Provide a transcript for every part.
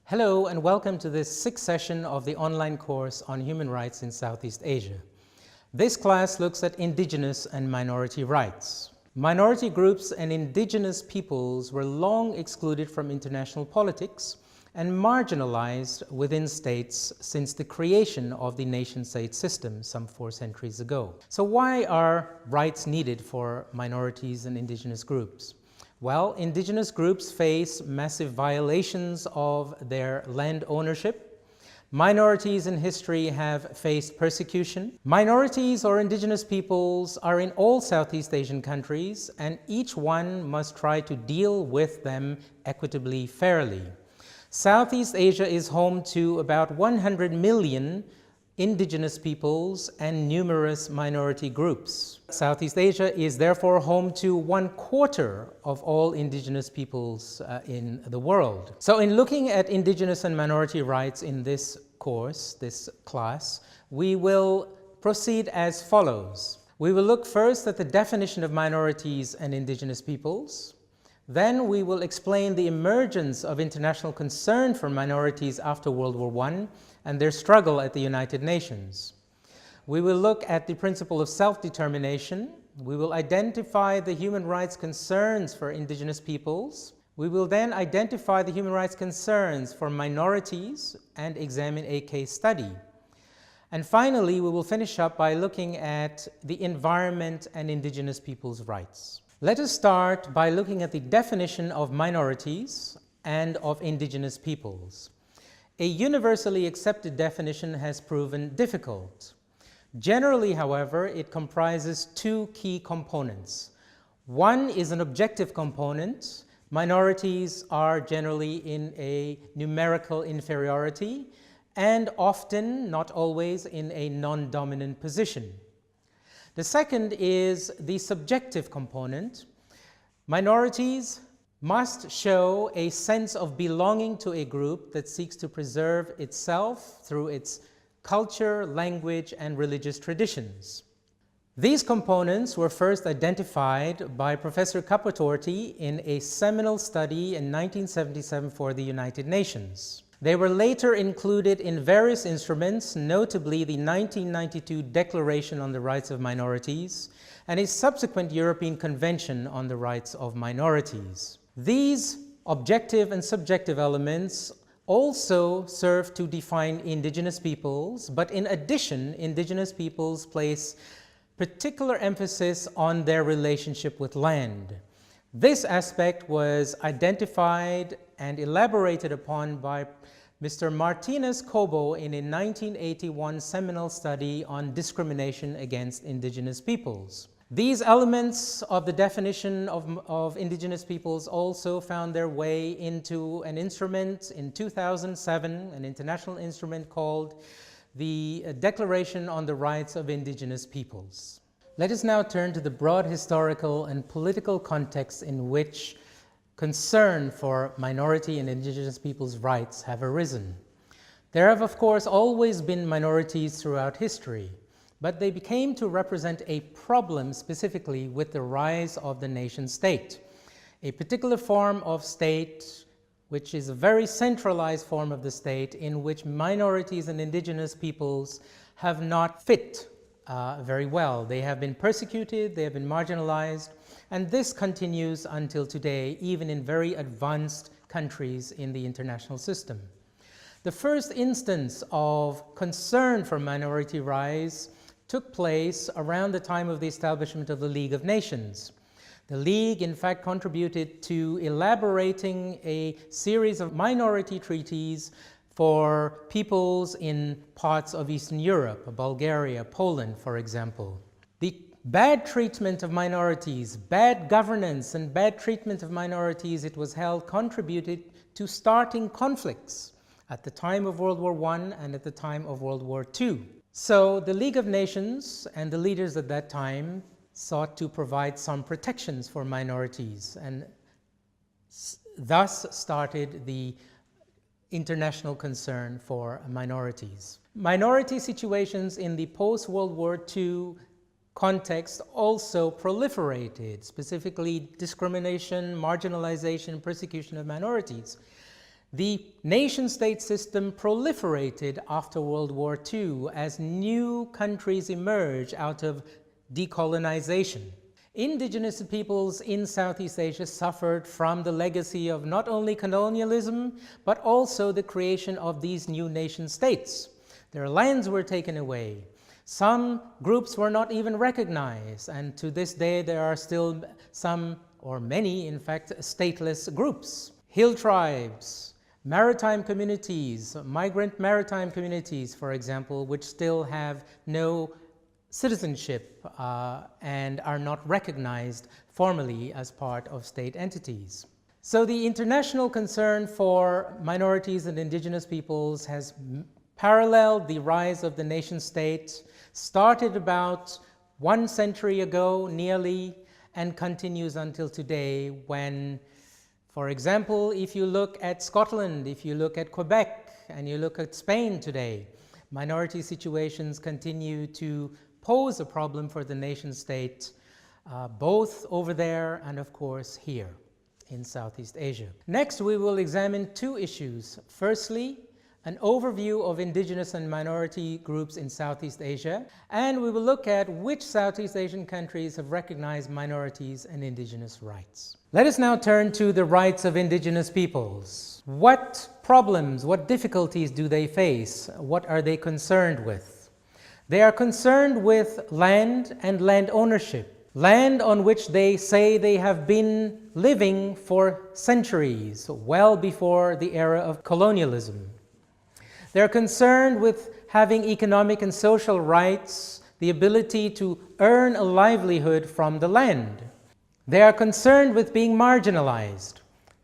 Hello and welcome to this sixth session of the online course on human rights in Southeast Asia. This class looks at indigenous and minority rights. Minority groups and indigenous peoples were long excluded from international politics and marginalized within states since the creation of the nation-state system some 4 centuries ago. So why are rights needed for minorities and indigenous groups? Well, indigenous groups face massive violations of their land ownership. Minorities in history have faced persecution. Minorities or indigenous peoples are in all Southeast Asian countries, and each one must try to deal with them equitably, fairly. Southeast Asia is home to about 100 million indigenous peoples and numerous minority groups. Southeast Asia is therefore home to 1/4 of all indigenous peoples in the world. So in looking at indigenous and minority rights in this course, this class, we will proceed as follows. We will look first at the definition of minorities and indigenous peoples. Then we will explain the emergence of international concern for minorities after World War I and their struggle at the United Nations. We will look at the principle of self-determination. We will identify the human rights concerns for indigenous peoples. We will then identify the human rights concerns for minorities and examine a case study. And finally, we will finish up by looking at the environment and indigenous peoples' rights. Let us start by looking at the definition of minorities and of indigenous peoples. A universally accepted definition has proven difficult. Generally, however, it comprises 2 key components. One is an objective component. Minorities are generally in a numerical inferiority and often, not always, in a non-dominant position. The second is the subjective component. Minorities must show a sense of belonging to a group that seeks to preserve itself through its culture, language, and religious traditions. These components were first identified by Professor Kapotorti in a seminal study in 1977 for the United Nations. They were later included in various instruments, notably the 1992 Declaration on the Rights of Minorities and a subsequent European Convention on the Rights of Minorities. These objective and subjective elements also serve to define indigenous peoples, but in addition, indigenous peoples place particular emphasis on their relationship with land. This aspect was identified and elaborated upon by Mr. Martinez Cobo in a 1981 seminal study on discrimination against indigenous peoples. These elements of the definition of indigenous peoples also found their way into an instrument in 2007, an international instrument called the Declaration on the Rights of Indigenous Peoples. Let us now turn to the broad historical and political context in which concern for minority and indigenous peoples' rights have arisen. There have, of course, always been minorities throughout history, but they became to represent a problem specifically with the rise of the nation-state, a particular form of state which is a very centralized form of the state in which minorities and indigenous peoples have not fit very well. They have been persecuted, they have been marginalized, and this continues until today, even in very advanced countries in the international system. The first instance of concern for minority rights took place around the time of the establishment of the League of Nations. The League, in fact, contributed to elaborating a series of minority treaties for peoples in parts of Eastern Europe, Bulgaria, Poland, for example. The bad treatment of minorities, bad governance and bad treatment of minorities, it was held, contributed to starting conflicts at the time of World War I and at the time of World War II. So the League of Nations and the leaders at that time sought to provide some protections for minorities, and thus started the international concern for minorities. Minority situations in the post-World War II context also proliferated, specifically discrimination, marginalization, persecution of minorities. The nation-state system proliferated after World War II as new countries emerged out of decolonization. Indigenous peoples in Southeast Asia suffered from the legacy of not only colonialism, but also the creation of these new nation-states. Their lands were taken away. Some groups were not even recognized, and to this day there are still some, or many in fact, stateless groups. Hill tribes, maritime communities, migrant maritime communities, for example, which still have no citizenship and are not recognized formally as part of state entities. So the international concern for minorities and indigenous peoples has paralleled the rise of the nation-state, started about 1 century ago nearly, and continues until today when, for example, if you look at Scotland, if you look at Quebec, and you look at Spain today, minority situations continue to pose a problem for the nation-state, both over there and of course here in Southeast Asia. Next, we will examine 2 issues. Firstly, an overview of indigenous and minority groups in Southeast Asia, and we will look at which Southeast Asian countries have recognized minorities and indigenous rights. Let us now turn to the rights of indigenous peoples. What problems, what difficulties do they face? What are they concerned with? They are concerned with land and land ownership, land on which they say they have been living for centuries, well before the era of colonialism. They're concerned with having economic and social rights, the ability to earn a livelihood from the land. They are concerned with being marginalized.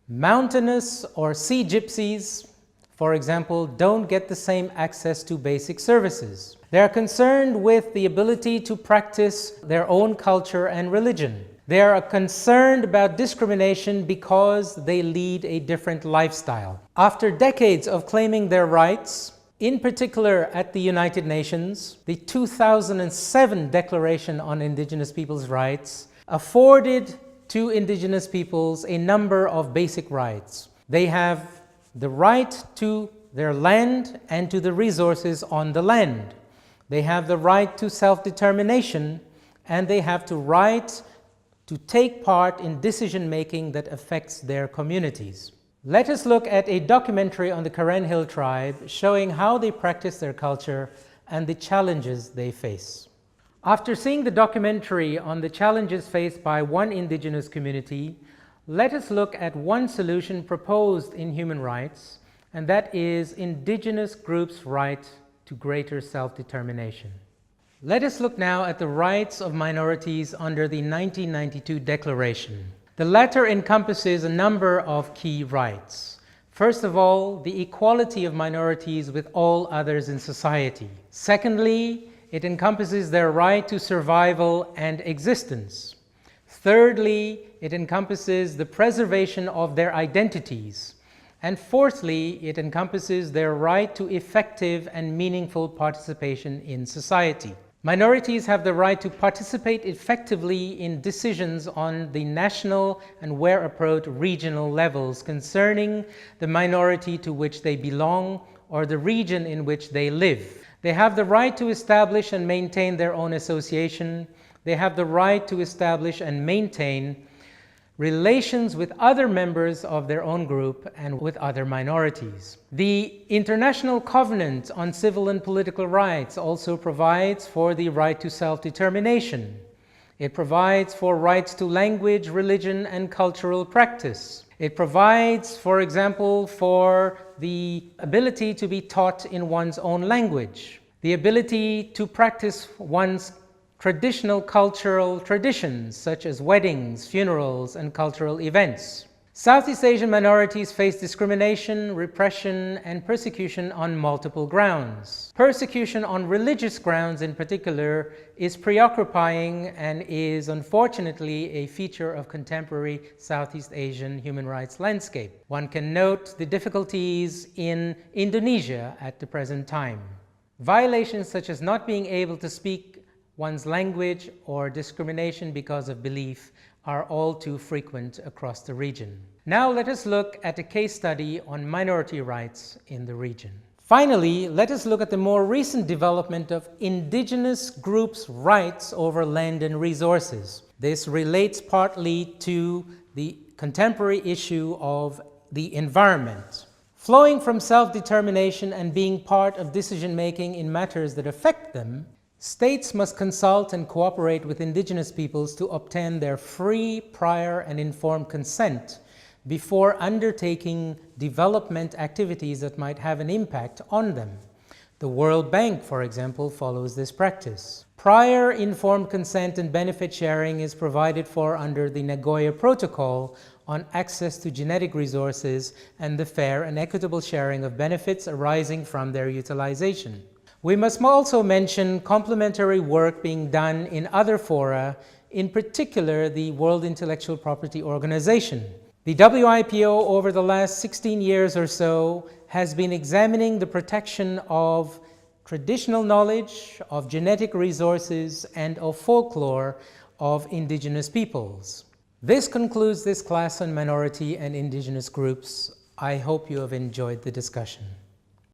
Mountainous or sea gypsies, for example, don't get the same access to basic services. They are concerned with the ability to practice their own culture and religion. They are concerned about discrimination because they lead a different lifestyle. After decades of claiming their rights, in particular at the United Nations, the 2007 Declaration on Indigenous Peoples' Rights afforded to indigenous peoples a number of basic rights. They have the right to their land and to the resources on the land. They have the right to self-determination, and they have the right to take part in decision-making that affects their communities. Let us look at a documentary on the Karen Hill tribe showing how they practice their culture and the challenges they face. After seeing the documentary on the challenges faced by one indigenous community, let us look at one solution proposed in human rights, and that is indigenous groups' right to greater self-determination. Let us look now at the rights of minorities under the 1992 Declaration. The latter encompasses a number of key rights. First of all, the equality of minorities with all others in society. Secondly, it encompasses their right to survival and existence. Thirdly, it encompasses the preservation of their identities. And fourthly, it encompasses their right to effective and meaningful participation in society. Minorities have the right to participate effectively in decisions on the national and, where appropriate, regional levels concerning the minority to which they belong or the region in which they live. They have the right to establish and maintain their own association. They have the right to establish and maintain relations with other members of their own group and with other minorities. The International Covenant on Civil and Political Rights also provides for the right to self-determination. It provides for rights to language, religion, and cultural practice. It provides, for example, for the ability to be taught in one's own language, the ability to practice one's traditional cultural traditions such as weddings, funerals, and cultural events. Southeast Asian minorities face discrimination, repression, and persecution on multiple grounds. Persecution on religious grounds in particular is preoccupying and is unfortunately a feature of contemporary Southeast Asian human rights landscape. One can note the difficulties in Indonesia at the present time. Violations such as not being able to speak one's language, or discrimination because of belief are all too frequent across the region. Now let us look at a case study on minority rights in the region. Finally, let us look at the more recent development of indigenous groups' rights over land and resources. This relates partly to the contemporary issue of the environment. Flowing from self-determination and being part of decision-making in matters that affect them, states must consult and cooperate with indigenous peoples to obtain their free, prior, and informed consent before undertaking development activities that might have an impact on them. The World Bank, for example, follows this practice. Prior informed consent and benefit sharing is provided for under the Nagoya Protocol on access to genetic resources and the fair and equitable sharing of benefits arising from their utilization. We must also mention complementary work being done in other fora, in particular the World Intellectual Property Organization. The WIPO over the last 16 years or so has been examining the protection of traditional knowledge, of genetic resources, and of folklore of indigenous peoples. This concludes this class on minority and indigenous groups. I hope you have enjoyed the discussion.